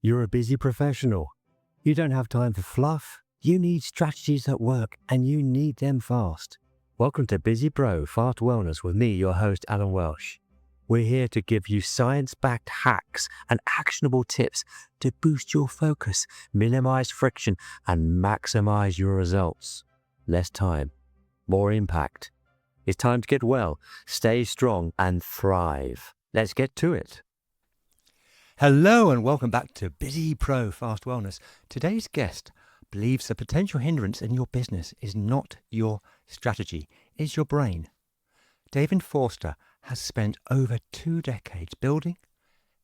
You're a busy professional. You don't have time for fluff. You need strategies that work, and you need them fast. Welcome to Busy Pro Fast Wellness with me, your host, Alan Welsh. We're here to give you science-backed hacks and actionable tips to boost your focus, minimize friction, and maximize your results. Less time, more impact. It's time to get well, stay strong, and thrive. Let's get to it. Hello and welcome back to Busy Pro Fast Wellness. Today's guest believes the potential hindrance in your business is not your strategy, it's your brain. David Forster has spent over 2 decades building,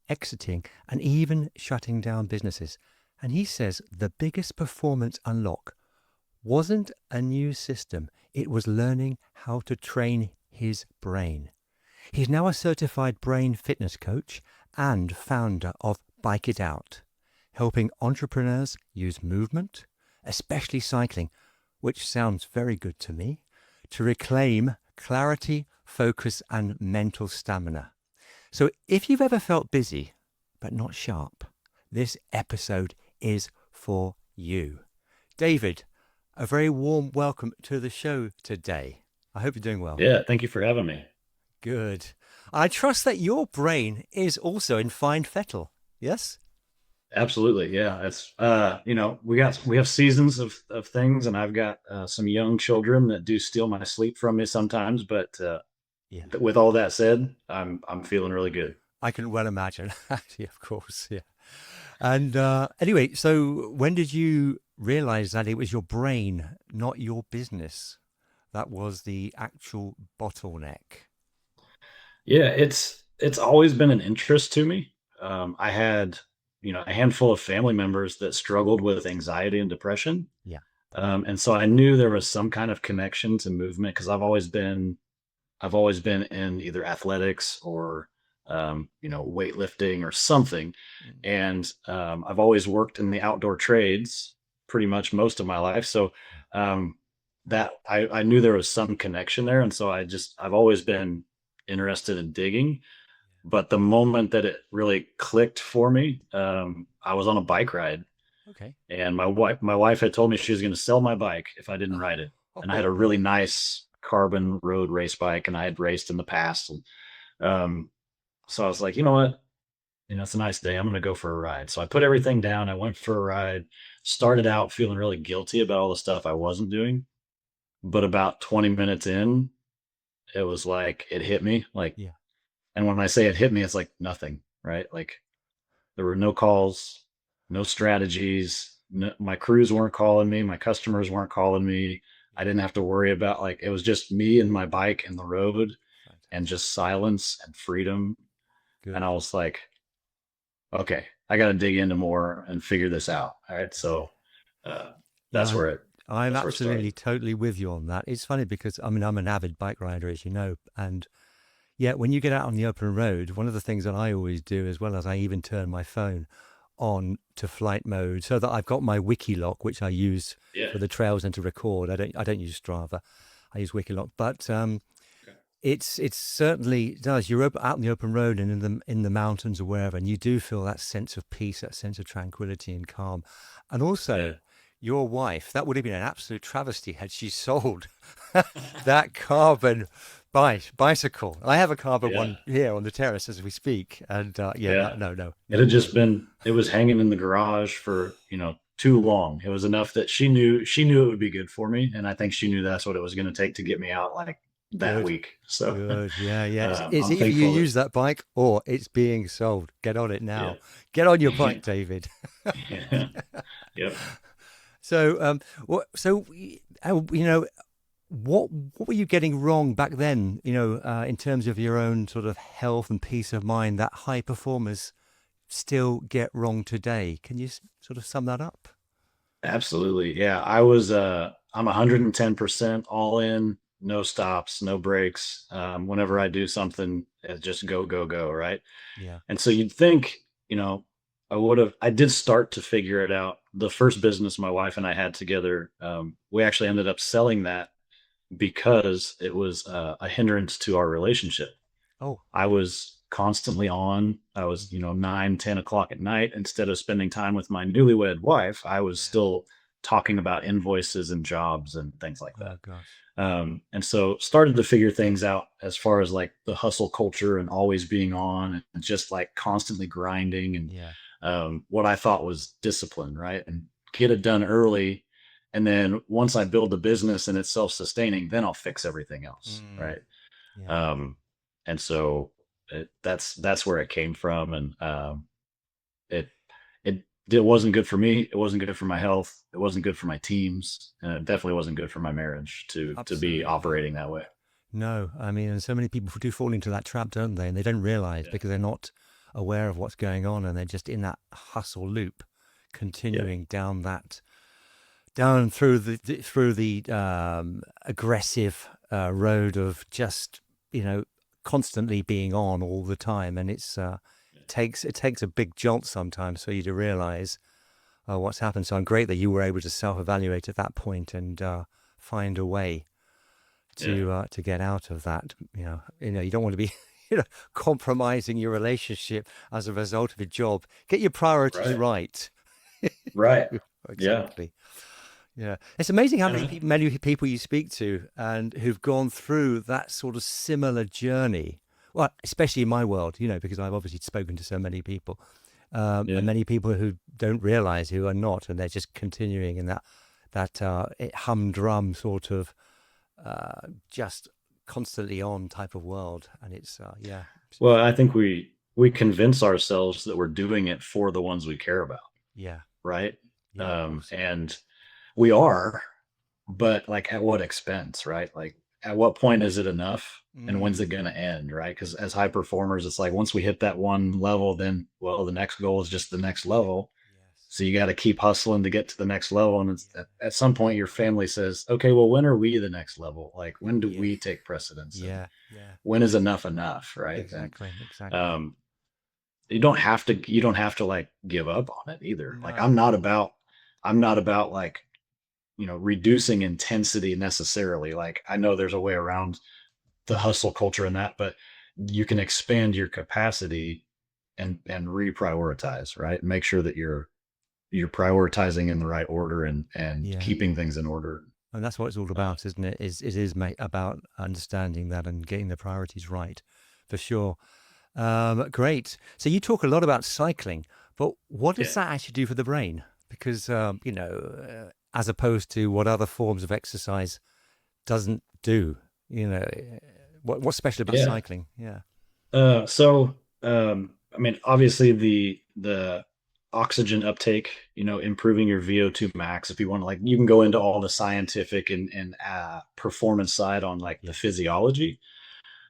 exiting, and even shutting down businesses. And he says the biggest performance unlock wasn't a new system, it was learning how to train his brain. He's now a certified brain fitness coach and founder of Bike It Out, helping entrepreneurs use movement, especially cycling, which sounds very good to me, to reclaim clarity, focus, and mental stamina. So if you've ever felt busy but not sharp, this episode is for you. David, a very warm welcome to the show today. I hope you're doing well. Yeah, thank you for having me. Good. I trust that your brain is also in fine fettle. Yes? Absolutely. Yeah. It's we have seasons of things, and I've got some young children that do steal my sleep from me sometimes, but Yeah. with all that said, I'm feeling really good. I can well imagine. Yeah, of course. Yeah. And anyway, so when did you realize that it was your brain, not your business, that was the actual bottleneck? Yeah, it's always been an interest to me. I had, a handful of family members that struggled with anxiety and depression. Yeah. And so I knew there was some kind of connection to movement because I've always been in either athletics or weightlifting or something. Mm. And I've always worked in the outdoor trades pretty much most of my life. So um, that I knew there was some connection there. And so I've always been interested in digging. But the moment that it really clicked for me, I was on a bike ride, Okay. and my wife had told me she was going to sell my bike if I didn't ride it. And I had Oh, a really nice carbon road race bike, and I had raced in the past. And so I was like, you know what? It's a nice day. I'm going to go for a ride. So I put everything down. I went for a ride. Started out feeling really guilty about all the stuff I wasn't doing, but about 20 minutes in, it was like it hit me. Like, yeah. and when I say it hit me, it's like nothing, right? Like there were no calls, no strategies. No, my crews weren't calling me. My customers weren't calling me. I Yeah. didn't have to worry about, like, it was just me and my bike and the road and Fantastic. just silence and freedom. And I Good. was like, okay, I got to dig into more and figure this out. All right. Yeah. So uh, Yeah, that's where it, I'm that's where it started. absolutely totally with you on that. It's funny because I mean I'm an avid bike rider, as you know, and yeah, when you get out on the open road, one of the things that I always do, as well as I even turn my phone on to flight mode, so that I've got my Wikiloc, which I use Yeah. for the trails and to record. I don't use Strava, I use Wikiloc, but Okay. it's certainly does. You're out in the open road and in the mountains or wherever, and you do feel that sense of peace, that sense of tranquility and calm, and also. Yeah. Your wife, that would have been an absolute travesty had she sold that carbon bicycle. I have a carbon Yeah. one here on the terrace as we speak, and yeah, no, Yeah. no, no, It no had just way. been, it was hanging in the garage for, too long. It was enough that she knew it would be good for me. And I think she knew that's what it was going to take to get me out like that Good, week. So good, yeah, yeah. It's I'm either you thankful that, use that bike or it's being sold. Get on it yeah. now. Get on your bike, David. Yeah. Yep. So, what were you getting wrong back then? In terms of your own sort of health and peace of mind that high performers still get wrong today. Can you sort of sum that up? Absolutely. Yeah. I'm 110% all in, no stops, no breaks. Whenever I do something, just go, go, go. Right. Yeah. And so you'd think, you know, I did start to figure it out. The first business my wife and I had together, we actually ended up selling that because it was a hindrance to our relationship. Oh, I was constantly on. I was, 9, 10 o'clock at night. Instead of spending time with my newlywed wife, I was Yeah. still talking about invoices and jobs and things like Oh that. gosh. And so started to figure things out as far as like the hustle culture and always being on and just like constantly grinding and Yeah. what I thought was discipline, right? And get it done early. And then once I build the business and it's self-sustaining, then I'll fix everything else, Mm. right? Yeah. Um, and so that's where it came from, and it it it wasn't good for me. It wasn't good for my health. It wasn't good for my teams, and it definitely wasn't good for my marriage to be Absolutely. operating that way. No, I mean, and so many people do fall into that trap, don't they? And they don't realize Yeah, because they're not aware of what's going on, and they're just in that hustle loop, yeah. continuing down through the aggressive road of just constantly being on all the time, and it takes a big jolt sometimes for you to realize what's happened. So I'm great that you were able to self-evaluate at that point and find a way Yeah. to get out of that. You don't want to be you know compromising your relationship as a result of a job. Get your priorities Right. right. Right. Yeah. Exactly. Yeah, it's amazing how And many people you speak to and who've gone through that sort of similar journey. Well, especially in my world, because I've obviously spoken to so many people, and yeah. many people who don't realize who are not, and they're just continuing in that humdrum sort of just constantly on type of world. And it's yeah, Well, I think we convince ourselves that we're doing it for the ones we care about, yeah, right? yeah, of course. And we are, but like at what expense, right? Like at what point is it enough and when's Mm, it going to end, right? Because as high performers, it's like once we hit that one level, then well, the next goal is just the next level. yes, So you got to keep hustling to get to the next level. And yeah, at some point, your family says, okay, well, when are we the next level? Like, when do yeah, we take precedence? And yeah, yeah, when is enough enough, right? And exactly, exactly. um, you don't have to like give up on it either. Like, No, I'm not about like, reducing intensity necessarily. Like, I know there's a way around the hustle culture and that, but you can expand your capacity and reprioritize, right? Make sure that you're prioritizing in the right order and yeah. keeping things in order. And that's what it's all Uh, about, isn't it? It is about understanding that and getting the priorities right, for sure. Great. So you talk a lot about cycling, but what yeah. does that actually do for the brain? Because as opposed to what other forms of exercise doesn't do. What's special about Yeah. cycling? Yeah. I mean, obviously the oxygen uptake, improving your VO2 max. If you want to, like, you can go into all the scientific and performance side on like the Yeah. physiology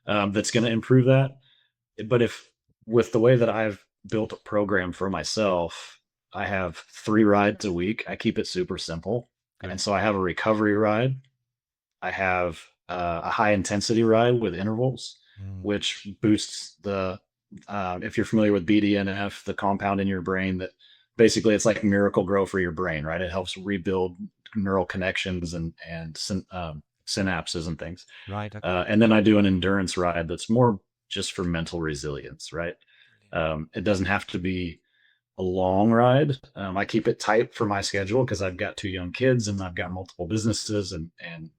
that's going to improve that. But if with the way that I've built a program for myself, I have 3 rides a week. I keep it super simple, and Good. so I have a recovery ride. I have a high intensity ride with intervals, Mm, which boosts if you're familiar with BDNF, the compound in your brain that basically it's like miracle grow for your brain, right? It yeah. helps rebuild neural connections and synapses and things. Right. Okay. And then I do an endurance ride that's more just for mental resilience, right? Brilliant. It doesn't have to be a long ride. I keep it tight for my schedule because I've got 2 young kids and I've got multiple businesses and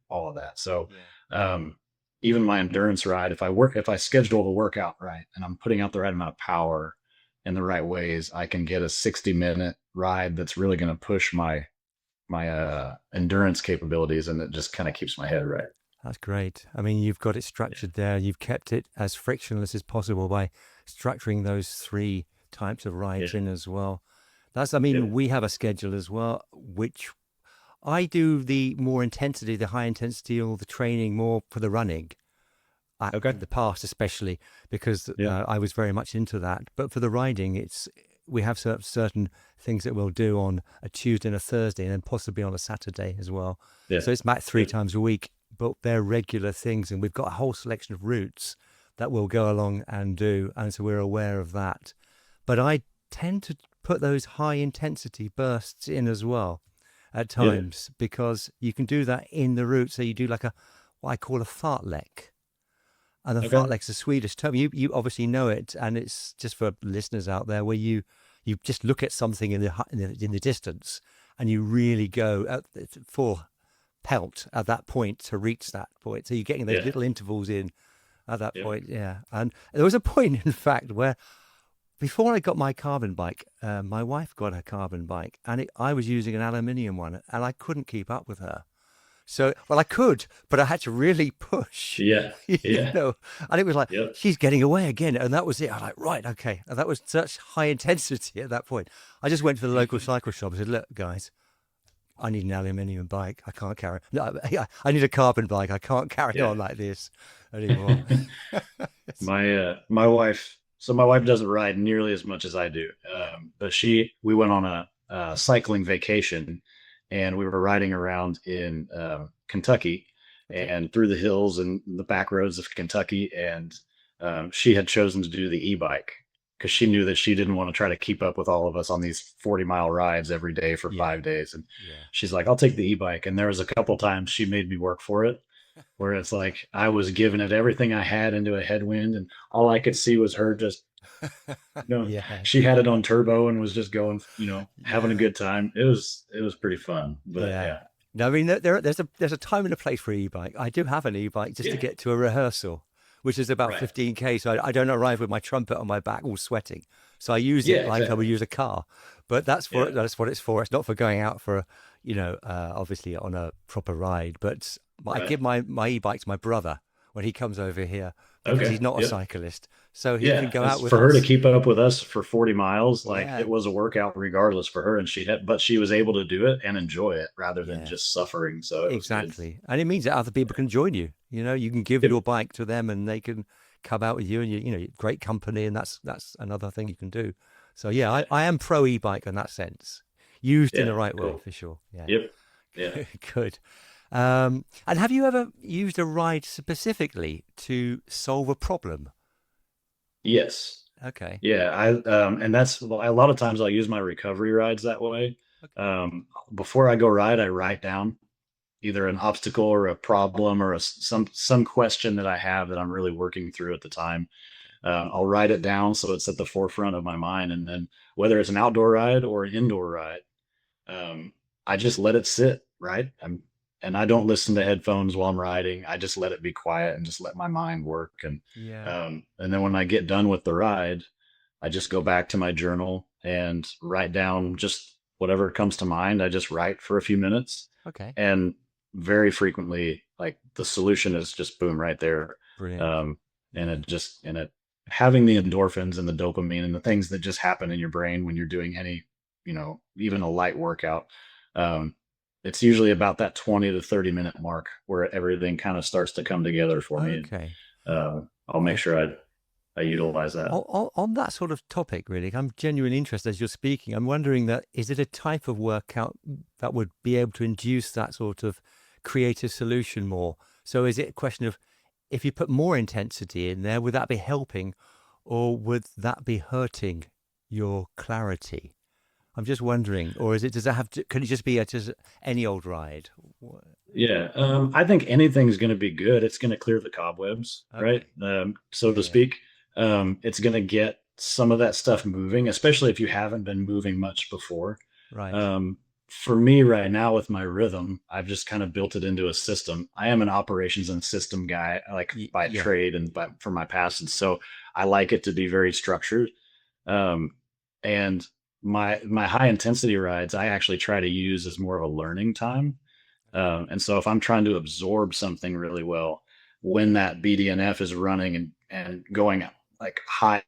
all of that. So Yeah. um, even my endurance ride, if I schedule the workout right and I'm putting out the right amount of power in the right ways, I can get a 60-minute ride that's really going to push my endurance capabilities, and it just kind of keeps my head right. That's great. I mean, you've got it Yeah. structured there. You've kept it as frictionless as possible by structuring those three types of Yeah. rides in as well. I Yeah. mean, we have a schedule as well, which I do the more intensity, the high intensity, or the training more for the running Okay. in the past, especially because Yeah. I was very much into that. But for the riding, we have certain things that we'll do on a Tuesday and a Thursday, and then possibly on a Saturday as well. Yeah. So it's about three Yeah. times a week, but they're regular things, and we've got a whole selection of routes that we'll go along and do, and so we're aware of that. But I tend to put those high intensity bursts in as well at Yeah. times because you can do that in the route. So you do like what I call a fartlek, And the Okay. fartleck's a Swedish term. You obviously know it, and it's just for listeners out there where you just look at something in the distance, and you really go for pelt at that point to reach that point. So you're getting those Yeah. little intervals in at that Yep. point. Yeah. And there was a point, in fact, where before I got my carbon bike, my wife got a carbon bike, and I was using an aluminium one, and I couldn't keep up with her. So, well, I could, but I had to really push, Yeah. Yeah. and it was like, Yep. she's getting away again. And that was it. I was like, right, okay. And that was such high intensity at that point. I just went to the local cycle shop and said, look, guys, I need an aluminium bike. I can't carry. No, I need a carbon bike. I can't carry Yeah. on like this anymore. My wife, so my wife doesn't ride nearly as much as I do, but we went on a cycling vacation, and we were riding around in Kentucky Okay. and through the hills and the back roads of Kentucky, and she had chosen to do the e-bike because she knew that she didn't want to try to keep up with all of us on these 40-mile rides every day for Yeah. 5 days, and Yeah. she's like, "I'll take the e-bike," and there was a couple times she made me work for it where it's like I was giving it everything I had into a headwind, and all I could see was her just, Yeah. she had it on turbo and was just going, having a Yeah. good time. It was pretty fun, but Yeah. yeah, No, I mean, there's a time and a place for an e-bike. I do have an e-bike just to yeah, get to a rehearsal, which is about right, 15K. So I don't arrive with my trumpet on my back all sweating. So I use yeah, it like I would exactly, use a car. But yeah, that's what it's for. It's not for going out for, obviously on a proper ride. But I right, give my e-bike to my brother when he comes over here because he's okay, not a yep. cyclist, so he can Yeah, go that's out with for her to us. keep up with us for 40 miles. Like Yeah. it was a workout regardless for her, and but she was able to do it and enjoy it rather than Yeah. just suffering. So it was good. Exactly. And it means that other people can join you. You can give Yep. your bike to them and they can come out with you and great company, and that's another thing you can do. So yeah, Yeah. I am pro e-bike in that sense. Used in Yeah. the right way Cool. for sure. Yeah. Yep. Yeah. Good. And have you ever used a ride specifically to solve a problem? Yes. Okay. Yeah. And that's a lot of times I'll use my recovery rides that way. Okay. Um, Before I go ride, I write down either an obstacle or a problem or some question that I have that I'm really working through at the time. I'll write it down so it's at the forefront of my mind, and then whether it's an outdoor ride or an indoor ride, um, I just let it sit, right? And I don't listen to headphones while I'm riding. I just let it be quiet and just let my mind work. Yeah. And then when I get done with the ride, I just go back to my journal and write down just whatever comes to mind. I just write for a few minutes, Okay. and very frequently, like the solution is just boom right there. Brilliant. Um, and Yeah. it having the endorphins and the dopamine and the things that just happen in your brain when you're doing any, even a light workout. Um, it's usually about that 20 to 30-minute mark where everything kind of starts to come together for me. And Okay. I'll make Right. sure I utilize that. On that sort of topic, really, I'm genuinely interested as you're speaking. I'm wondering that is it a type of workout that would be able to induce that sort of creative solution more? So is it a question of if you put more intensity in there, would that be helping or would that be hurting your clarity? I'm just wondering, or does that have to, could it just be just any old ride? Yeah, I think anything's going to be good. It's going to clear the cobwebs, right? Okay. So Yeah, to yeah. speak. It's going to get some of that stuff moving, especially if you haven't been moving much before. Right. Um, for me right now with my rhythm, I've just kind of built it into a system. I am an operations and system guy, like by Yeah. trade and from my past, and so I like it to be very structured. Um, and my high intensity rides, I actually try to use as more of a learning time. And so if I'm trying to absorb something really well, when that BDNF is running and going like high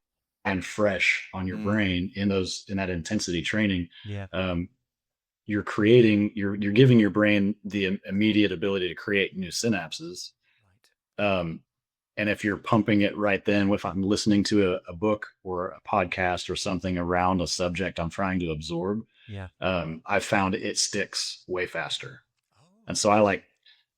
and fresh on your Mm, brain in that intensity training, yeah. um, you're giving your brain the immediate ability to create new synapses. Right. Um, and if you're pumping it right then, if I'm listening to a book or a podcast or something around a subject I'm trying to absorb, Yeah. I've found it sticks way faster. Oh. And so I like,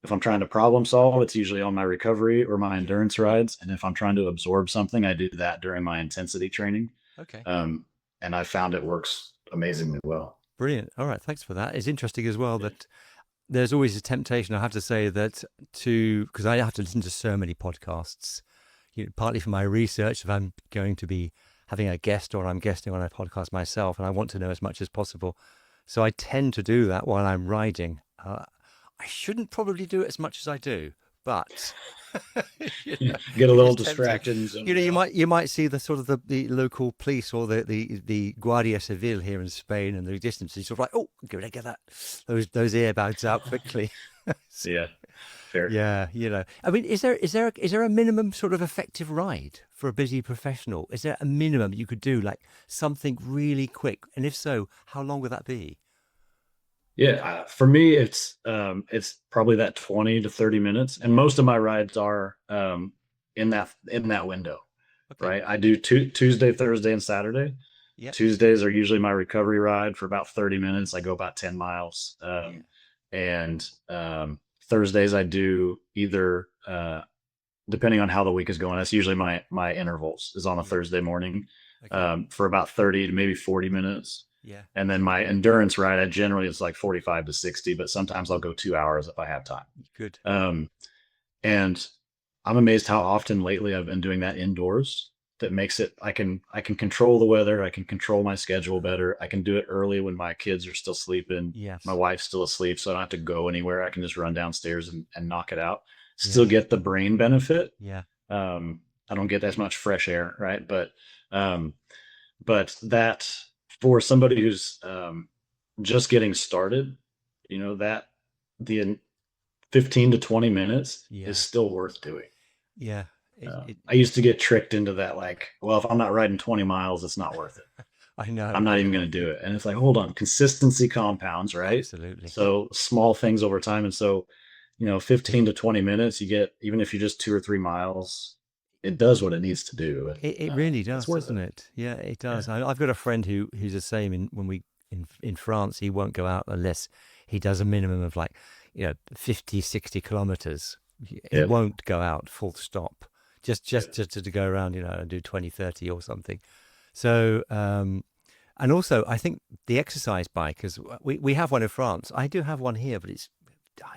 if I'm trying to problem solve, it's usually on my recovery or my Yeah. endurance rides. And if I'm trying to absorb something, I do that during my intensity training. Okay. Um, and I found it works amazingly well. Brilliant. All right. Thanks for that. It's interesting as well Yeah. that there's always a temptation, I have to say, that because I have to listen to so many podcasts, partly for my research, if I'm going to be having a guest or I'm guesting on a podcast myself, and I want to know as much as possible. So I tend to do that while I'm riding. I shouldn't probably do it as much as I do, but Get a it little is tempting. distracted and zone You out. might see the sort of the local police or the Guardia Civil here in Spain, and the distance. You sort of like, oh, go to get that those earbuds out quickly. So, Yeah, fair. yeah, I mean, is there a minimum sort of effective ride for a busy professional? Is there a minimum you could do, like something really quick? And if so, how long would that be? Yeah, for me, it's probably that 20 to 30 minutes, and Yeah. most of my rides are in that window, Okay. right? I do Tuesday, Thursday, and Saturday. Yep. Tuesdays are usually my recovery ride for about 30 minutes. I go about 10 miles. Yeah. And Thursdays I do either depending on how the week is going. That's usually my intervals is on a Yeah. Thursday morning Okay. for about 30 to maybe 40 minutes. Yeah. And then my endurance ride, I generally it's like 45 to 60, but sometimes I'll go 2 hours if I have time. Good. Um, and I'm amazed how often lately I've been doing that indoors. That makes it I can control the weather, I can control my schedule better. I can do it early when my kids are still sleeping, my Yes. wife's still asleep, so I don't have to go anywhere. I can just run downstairs and knock it out. Still Yeah. get the brain benefit. Yeah. I don't get as much fresh air, right? Um, but that for somebody who's just getting started, that the 15 to 20 minutes is Yeah. still worth doing. Yeah. It, it, I used to get tricked into that, like, well, if I'm not riding 20 miles, it's not worth it. I know. I'm not I even know. going to do it. And it's like, hold on, consistency compounds, right? Absolutely. So small things over time. And so, 15 to 20 minutes, you get, even if you just 2 or 3 miles, it does what it needs to do. And It really it's does, worth doesn't it. it? Yeah, it Yeah. does. I've got a friend who's the same. In France, he won't go out unless he does a minimum of, like, 50, 60 kilometers. He Yep. won't go out full stop, just Yep. to go around, and do 20, 30 or something. So, and also I think the exercise bike, because we have one in France. I do have one here, but it's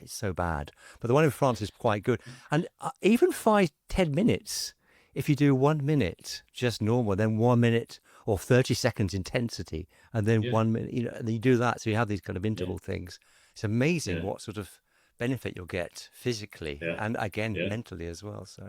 so bad. But the one in France is quite good. And even 5, 10 minutes, if you do 1 minute just normal, then 1 minute or 30 seconds intensity, and then Yeah. 1 minute, and you do that. So you have these kind of Yeah. interval things. It's amazing Yeah. what sort of benefit you'll get physically Yeah. and again Yeah. mentally as well. So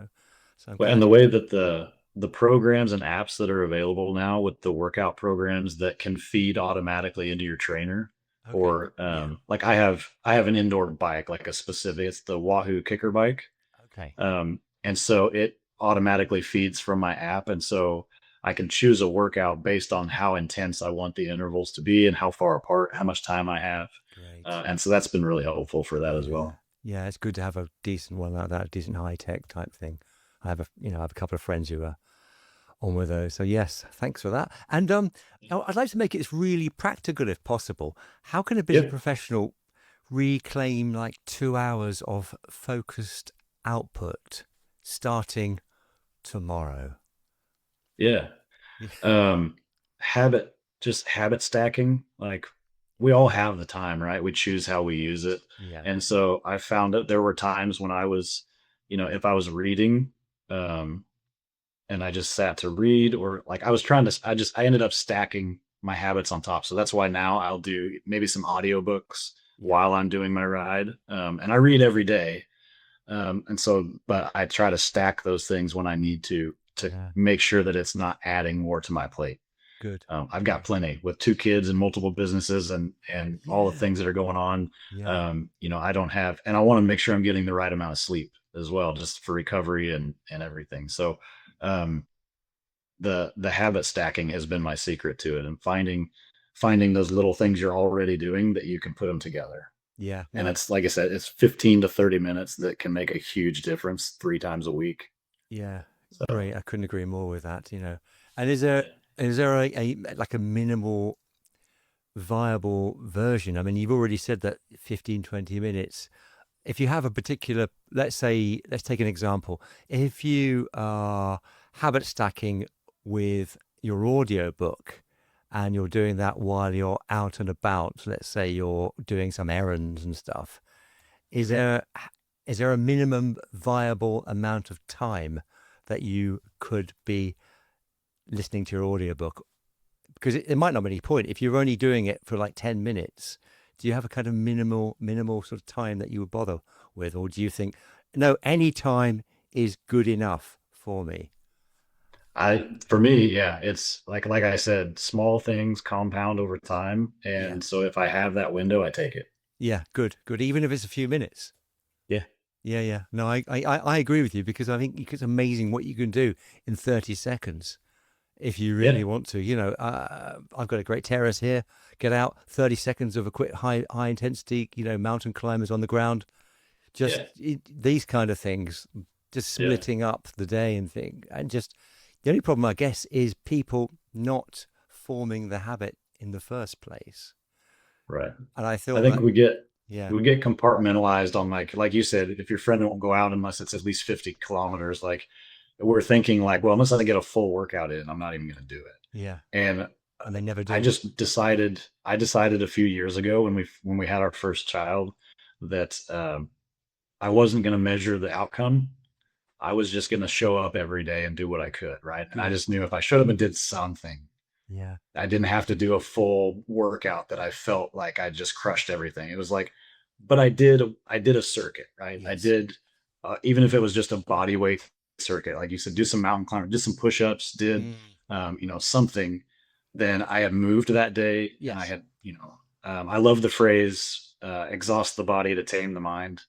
I'm Well, and glad the you way do it. that the programs and apps that are available now with the workout programs that can feed automatically into your trainer, Okay. or Yeah. like I have an indoor bike, like a specific, it's the Wahoo Kicker bike, Okay. and so it automatically feeds from my app, and so I can choose a workout based on how intense I want the intervals to be and how far apart, how much time I have, Great. and so that's been really helpful for that as Yeah. well. Yeah. It's good to have a decent one like that, a decent high tech type thing. I have a couple of friends who are on with those. So yes, thanks for that. And I'd like to make it as really practical if possible. How can a busy Yeah. professional reclaim like 2 hours of focused output starting tomorrow? Yeah. Yeah. um habit stacking, like, we all have the time, right? We choose how we use it. Yeah. And so I found that there were times when I was, if I was reading, um and I just sat to read, or like I was trying to I ended up stacking my habits on top. So that's why now I'll do maybe some audiobooks Yeah. while I'm doing my ride. And I read every day, and so, but I try to stack those things when I need to Yeah. make sure that it's not adding more to my plate. Good. I've got plenty with two kids and multiple businesses and all the Yeah. things that are going on. Yeah. I don't have, and I want to make sure I'm getting the right amount of sleep as well, just for recovery and everything. So, um, the habit stacking has been my secret to it, and finding those little things you're already doing that you can put them together. Yeah. And No. it's like I said, it's 15 to 30 minutes that can make a huge difference 3 times a week. Yeah. So Great. I couldn't agree more with that. And yeah, is there a like a minimal viable version? I mean, you've already said that 15, 20 minutes. If you have a particular, let's say, let's take an example. If you are habit stacking with your audio book and you're doing that while you're out and about, let's say you're doing some errands and stuff, is yeah. there is there a minimum viable amount of time that you could be listening to your audiobook? Because it might not be any point if you're only doing it for like 10 minutes. Do you have a kind of minimal sort of time that you would bother with? Or do you think, no, any time is good enough for me? For me, yeah, it's like I said, small things compound over time, Yeah. and so if I have that window, I take it. Yeah. Good. Good. Even if it's a few minutes. Yeah, Yeah. Yeah. No, I agree with you because I think it's amazing what you can do in 30 seconds if you really yeah, want to. I've got a great terrace here. Get out, 30 seconds of a quick high intensity, mountain climbers on the ground. Just yeah, these kind of things, just yeah. splitting up the day and just the only problem, I guess, is people not forming the habit in the first place. Right. And I I thought think that, yeah, we get compartmentalized on like you said, if your friend won't go out unless it's at least 50 kilometers, like we're thinking like, well, unless I get a full workout in, I'm not even going to do it. yeah, And and they never I do. just decided, I decided a few years ago when we had our first child that I wasn't going to measure the outcome. I was just going to show up every day and do what I could, right? And I Good. just knew if I showed up and did something, Yeah. I didn't have to do a full workout that I felt like I just crushed everything. It was like, but I did a circuit, right? I Yes. did, even if it was just a body weight circuit, like you said, do some mountain climbing, did some push-ups, did, Mm. something. Then I had moved that day and I Yes. had, I love the phrase, exhaust the body to tame the mind.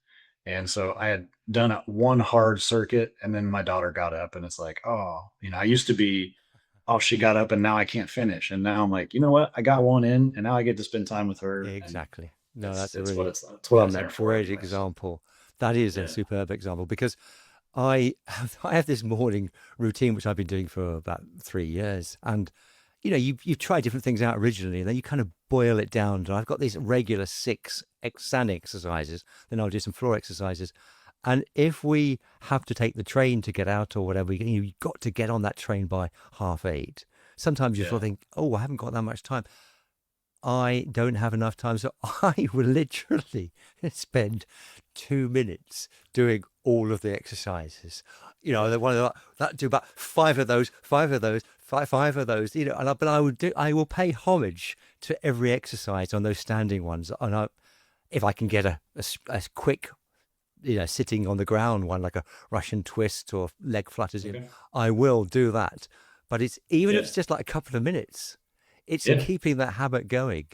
And so I had done one hard circuit and then my daughter got up and it's like, oh, I used to be, oh, she got up and now I can't finish. And now I'm like, you know what? I got one in and now I get to spend time with her. And Exactly. No, that's a it's what I'm there for great anyways. example. That is a Yeah. superb example because I have this morning routine which I've been doing for about 3 years, and you try different things out originally, and then you kind of boil it down. And I've got these regular sand exercises. Then I'll do some floor exercises, and if we have to take the train to get out or whatever, you've got to get on that train by 8:30. Sometimes you sort Yeah. of think, oh, I haven't got that much time. I don't have enough time, so I will literally spend 2 minutes doing all of the exercises. Yeah. The one that do about five of those. But I will pay homage to every exercise on those standing ones. And if I can get a quick, sitting on the ground one like a Russian twist or leg flutters in, Okay. I will do that. But it's even if Yeah. it's just like a couple of minutes, it's Yeah. keeping that habit going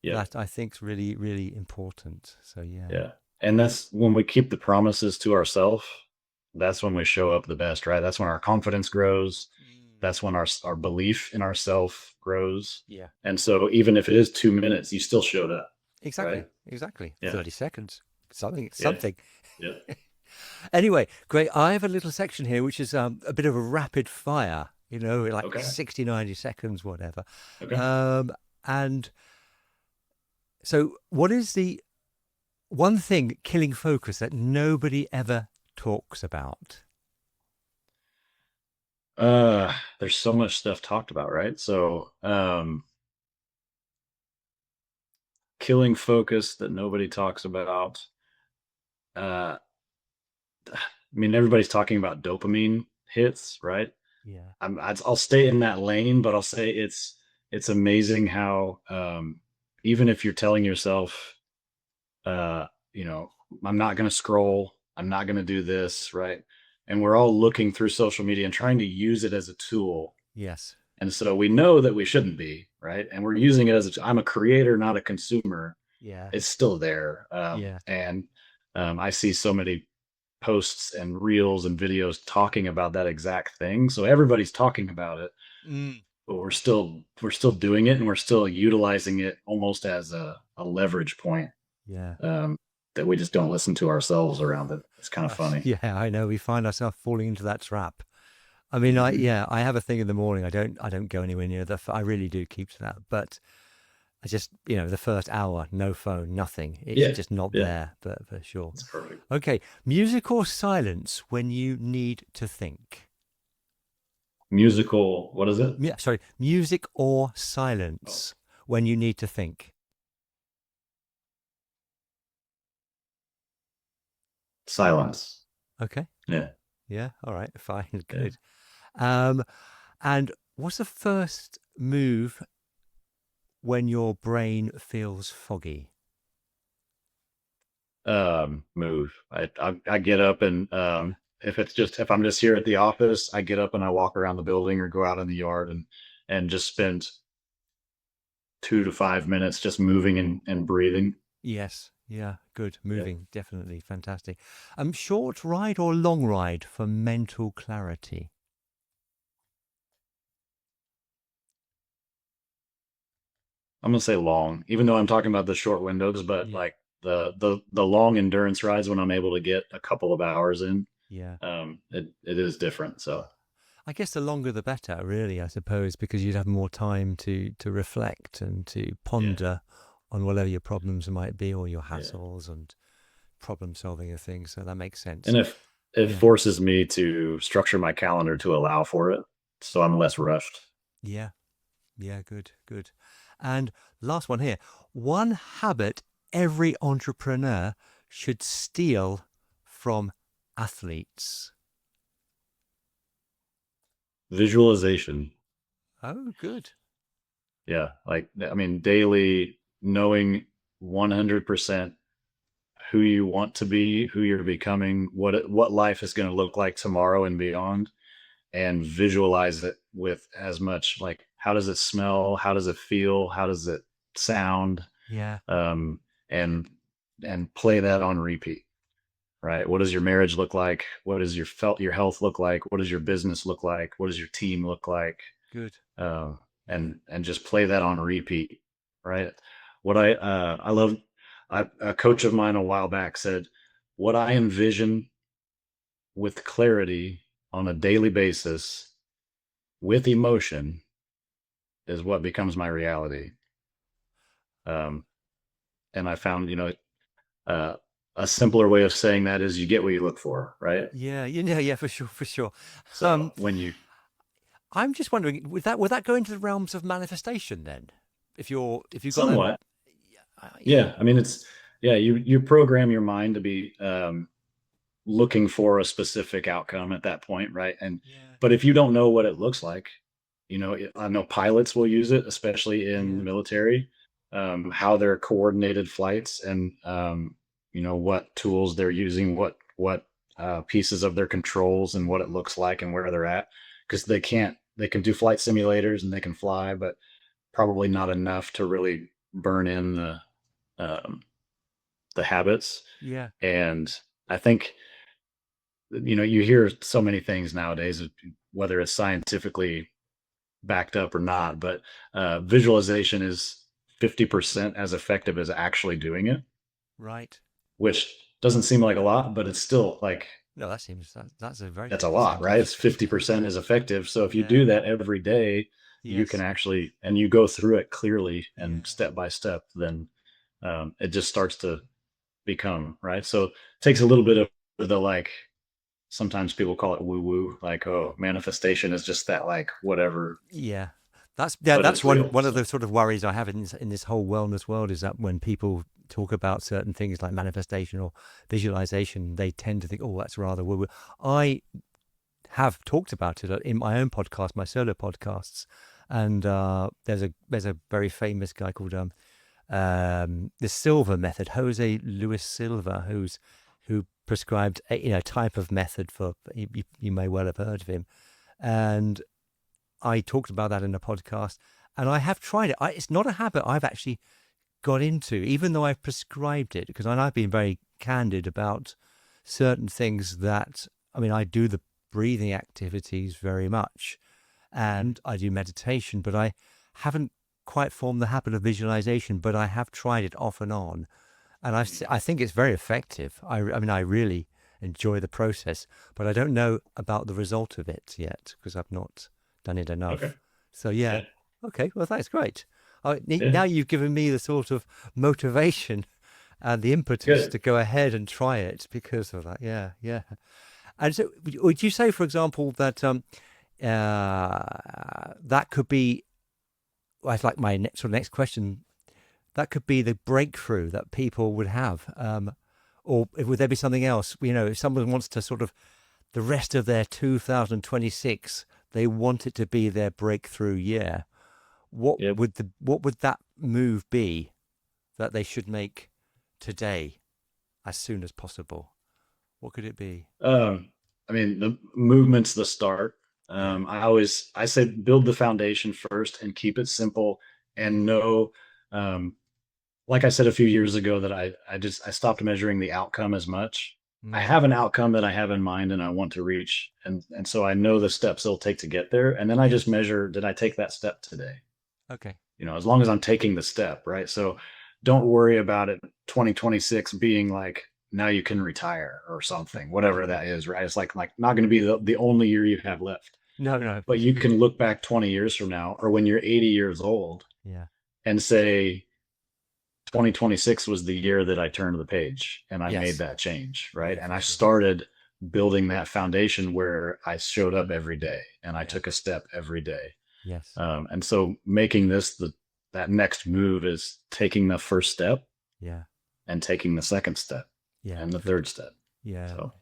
Yeah. that I think is really, really important. So yeah. Yeah. And that's when we keep the promises to ourselves. That's when we show up the best, right? That's when our confidence grows. Mm. That's when our belief in ourself grows. Yeah. And so even if it is 2 minutes, you still showed up, right? Exactly. Exactly. Yeah. 30 seconds. Something. Yeah. Something. Yeah. Anyway, great. I have a little section here which is a bit of a rapid fire. Like Okay. 60, 90 seconds, whatever. Okay. And so, what is the one thing killing focus that nobody ever talks about? There's so much stuff talked about, right? So, killing focus that nobody talks about. Uh, I mean, everybody's talking about dopamine hits, right? Yeah. I'll stay in that lane, but I'll say it's amazing how even if you're telling yourself, uh, you know, I'm not going to scroll, I'm not going to do this, right? And we're all looking through social media and trying to use it as a tool. Yes. And so we know that we shouldn't be, right? And we're using it as I'm a creator, not a consumer. Yeah. It's still there. Yeah. And I see so many posts and reels and videos talking about that exact thing. So everybody's talking about it, Mm. but we're still doing it and we're still utilizing it almost as a leverage point, Yeah. um, that we just don't listen to ourselves around it. It's kind of funny. Yeah, I know. We find ourselves falling into that trap. I mean, Hmm. I have a thing in the morning. I don't go anywhere near I really do keep to that. But I just, the first hour, no phone, nothing. It's Yeah, just not yeah, there, for sure. it's perfect. Okay, music or silence when you need to think? Musical, what is it? Yeah, sorry, music or Oh, silence when you need to think? silence. Okay, Yeah. Yeah. All right. Fine. Yeah. Good. Um, and what's the first move when your brain feels foggy? Move. I get up and if I'm just here at the office, I get up and I walk around the building or go out in the yard and just spend 2 to 5 minutes just moving and breathing. Yes. Yeah. Good. Yeah. Moving. Definitely. Fantastic. Short ride or long ride for mental clarity? I'm gonna say long, even though I'm talking about the short windows, but Yeah. like the long endurance rides when I'm able to get a couple of hours in, Yeah. it is different. So I guess the longer the better, really, I suppose, because you'd have more time to reflect and to yeah, ponder on whatever your problems might be or your yeah. hassles and problem solving and things. So that makes sense. And if it Yeah. forces me to structure my calendar to allow for it, so I'm less rushed. Yeah. Yeah. Good. Good. And last one here. One habit every entrepreneur should steal from athletes. Visualization. Oh, good. Yeah, like I mean, daily knowing 100% who you want to be, who you're becoming, what life is going to look like tomorrow and beyond, and visualize it with as much like how does it smell, how does it feel, how does it sound, Yeah. um, and play that on repeat. Right? What does your marriage look like? What does your health look like? What does your business look like? What does your team look like? Good. uh, Yeah. and just play that on repeat, right? What I love, a coach of mine a while back said, "What I envision with clarity on a daily basis with emotion is what becomes my reality." Um, and I found, uh, a simpler way of saying that is you get what you look for, right? Yeah. You know, yeah, for sure. For sure. So when you I'm just wondering, would that go into the realms of manifestation then? If you've got a somewhat, yeah, yeah, I mean, yeah, you program your mind to be looking for a specific outcome at that point, right? And yeah, but if you don't know what it looks like, I know pilots will use it, especially in the yeah, military, how they're coordinated flights and what tools they're using, what pieces of their controls and what it looks like and where they're at, because they can do flight simulators and they can fly, but probably not enough to really burn in um, the habits. yeah, And I think you hear so many things nowadays, whether it's scientifically backed up or not, but visualization is 50% as effective as actually doing it, right. which doesn't seem like a lot, but it's still like No, that's a very that's a that lot, seems right? It's interesting. 50% as effective. So if you Yeah. do that every day, you can Yes. actually, and you go through it clearly and Yeah. step by step, then it just starts to become, right? So it takes a little bit of the like, sometimes people call it woo woo, like, oh, manifestation is just that, like, whatever, Yeah. but That's it's one real. one of So, the sort of worries I have in this whole wellness world is that when people talk about certain things like manifestation or visualization, they tend to think, oh, that's rather woo woo. I have talked about it in my own podcast, my solo podcasts, and there's a very famous guy called the Silva method, Jose Luis Silva, who prescribed a type of method for you may well have heard of him, and I talked about that in a podcast, and I have tried it. It's not a habit I've actually got into, even though I've prescribed it, because I've been very candid about certain things that I mean I do the breathing activities very much mhm. and I do meditation, but I haven't quite formed the habit of visualization, but I have tried it off and on. And Mm. I think it's very effective. I mean, I really enjoy the process, but I don't know about the result of it yet because I've not done it Okay. enough. So, yeah. Yeah. Okay. Well, that's great. Yeah. Now you've given me the sort of motivation and the impetus Good. to go ahead and try it because of that. Yeah. Yeah. And so, would you say, for example, that that could be, well, it's like my sort of next question, that could be the breakthrough that people would have, or would there be something else? If someone wants to sort of the rest of their 2026, they want it to be their breakthrough year. What Yep. would that move be that they should make today as soon as possible? What could it be? Um, I mean, the movement's the start. Yeah. I say build the foundation first and keep it simple and know, um, like I said a few years ago, that I stopped measuring the outcome as much. I Mm. have an outcome that I have in mind and I want to reach, and so I know the steps it'll take to get there, and then I Yeah. just measure, did I take that step today? Okay. As long as I'm taking the step, right? So don't worry about it 2026 being like now you can retire or something, whatever that is, right? It's like not going to be the only year you have left. No, no. But you can look back 20 years from now or when you're 80 years old Yeah. and say 2026 was the year that I turned the page and I made Yes. that change, right? Yeah, And for I sure. started building that foundation where I showed up every day and I Yeah. took a step every day. Yes. And so making this that next move is taking the first step Yeah. and taking the second step Yeah. and the Good. third step. Yeah. So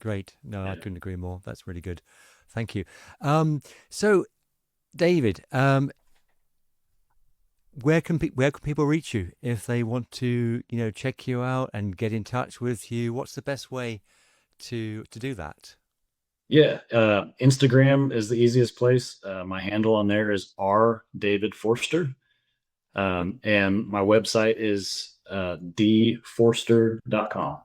Great. No, I yeah, couldn't agree more. That's really good. Thank you. So David, where can people reach you if they want to, check you out and get in touch with you? What's the best way to do that? yeah. Instagram is the easiest place. My handle on there is R David Forster, and my website is dforster.com.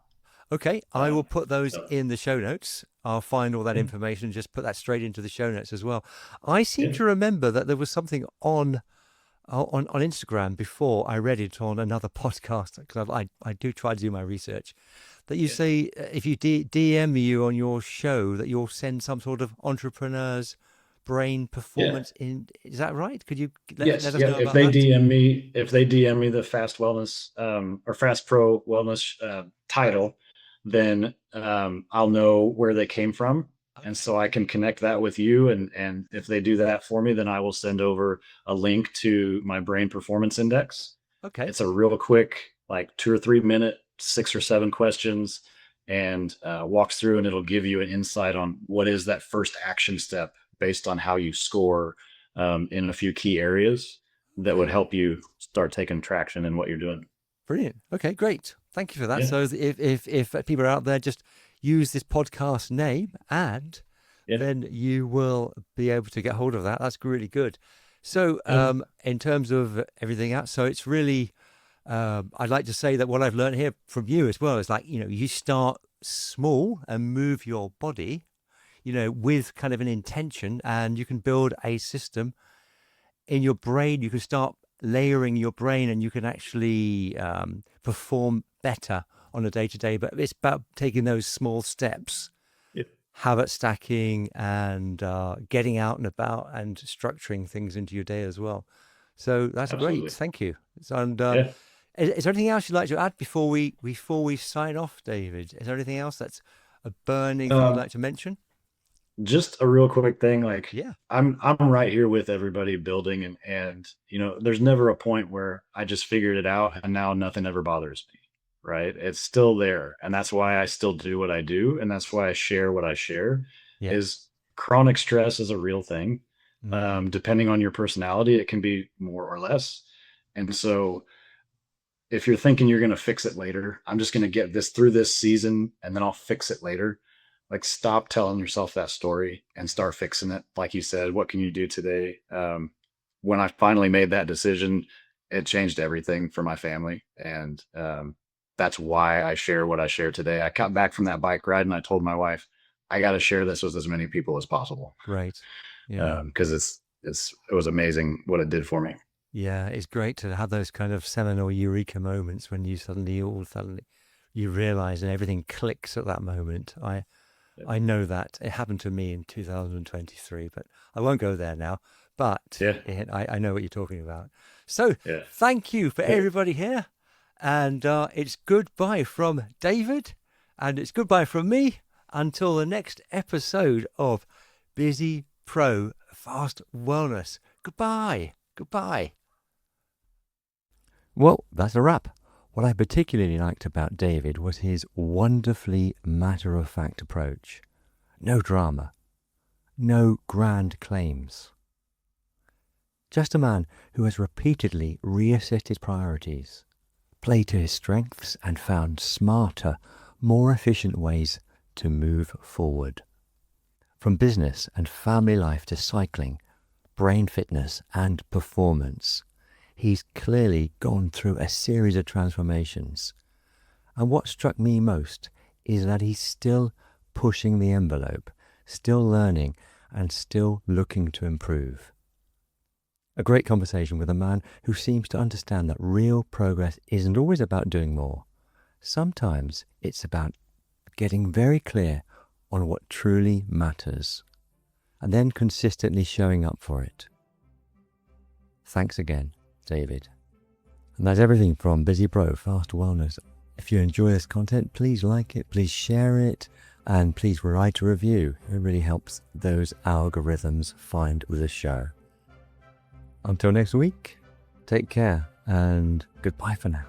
Okay, I will Um, put those so in the show notes. I'll find all that yeah, information, just put that straight into the show notes as well. I seem yeah, to remember that there was something on Instagram before I read it on another podcast, because I do try to do my research, that you yeah, say if you DM you on your show that you'll send some sort of entrepreneur's brain yeah. performance in. Is that right? Could you let Yes, us yeah. know about that? If they DM me the Fast Wellness or Fast Pro Wellness title, then I'll know where they came from, and Okay. so I can connect that with you. And if they do that for me, then I will send over a link to my Brain Performance Index. Okay. It's a real quick, like 2 or 3 minute, 6 or 7 questions, and walks through, and it'll give you an insight on what is that first action step based on how you score in a few key areas that would Okay. help you start taking traction in what you're doing. Brilliant. Okay, great. Thank you for that. Yeah, So if people are out there, just use this podcast name, and yeah, then you will be able to get hold of that. That's really good. So yeah, in terms of everything else, so it's really, I'd like to say that what I've learned here from you as well is, like, you start small and move your body, with kind of an intention, and you can build a system in your brain. You can start layering your brain, and you can actually perform better on a day to day. But it's about taking those small steps, yeah, habit stacking, and getting out and about and structuring things into your day as well. So that's great. absolutely. Thank you. And Yeah. is there anything else you'd like to add before we sign off, David? Is there anything else that's a burning thing you'd Um, like to mention? just a real quick thing, like Yeah. I'm right here with everybody building, and there's never a point where I just figured it out and now nothing ever bothers me, right? It's still there, and that's why I still do what I do, and that's why I share what I share. Yeah. Is chronic stress is a real thing. Mm. Depending on your personality, it can be more or less. And so if you're thinking you're going to fix it later, I'm just going to get this through this season and then I'll fix it later. Like, stop telling yourself that story and start fixing it. Like you said, what can you do today? When I finally made that decision, it changed everything for my family. And that's why I share what I share today. I got back from that bike ride and I told my wife, I got to share this with as many people as possible. Great. Yeah. Because it was amazing what it did for me. Yeah, it's great to have those kind of seminal eureka moments when all suddenly you realize and everything clicks at that moment. I know that it happened to me in 2023, but I won't go there now. But Yeah. I know what you're talking about. So Yeah. thank you for everybody here, and it's goodbye from David, and it's goodbye from me until the next episode of Busy Pro Fast Wellness. Goodbye. Goodbye. Well, that's a wrap. What I particularly liked about David was his wonderfully matter-of-fact approach. no drama, no grand claims. Just a man who has repeatedly reassessed his priorities, played to his strengths and found smarter, more efficient ways to move forward. From business and family life to cycling, brain fitness and performance, he's clearly gone through a series of transformations. And what struck me most is that he's still pushing the envelope, still learning and still looking to improve. A great conversation with a man who seems to understand that real progress isn't always about doing more. Sometimes it's about getting very clear on what truly matters and then consistently showing up for it. Thanks again, David. And that's everything from Busy Bro Fast Wellness. If you enjoy this content, please like it, please share it, and please write a review. It really helps those algorithms find the show. Until next week, take care and goodbye for now.